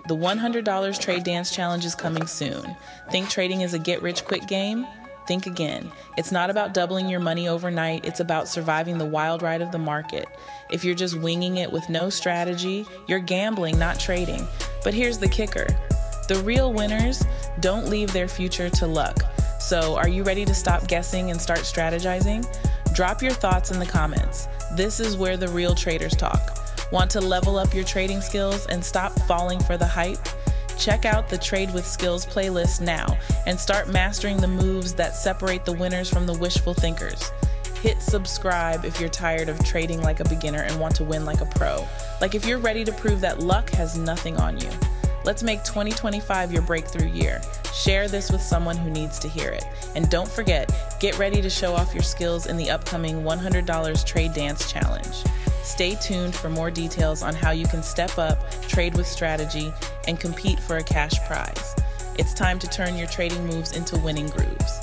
The $100 Trade Dance Challenge is coming soon. Think trading is a get-rich-quick game? Think again. It's not about doubling your money overnight, it's about surviving the wild ride of the market. If you're just winging it with no strategy, you're gambling, not trading. But here's the kicker. The real winners don't leave their future to luck. So, are you ready to stop guessing and start strategizing? Drop your thoughts in the comments. This is where the real traders talk. Want to level up your trading skills and stop falling for the hype? Check out the Trade with Skills playlist now and start mastering the moves that separate the winners from the wishful thinkers. Hit subscribe if you're tired of trading like a beginner and want to win like a pro. Like if you're ready to prove that luck has nothing on you. Let's make 2025 your breakthrough year. Share this with someone who needs to hear it. And don't forget, get ready to show off your skills in the upcoming $100 Trade Dance Challenge. Stay tuned for more details on how you can step up, trade with strategy, and compete for a cash prize. It's time to turn your trading moves into winning grooves.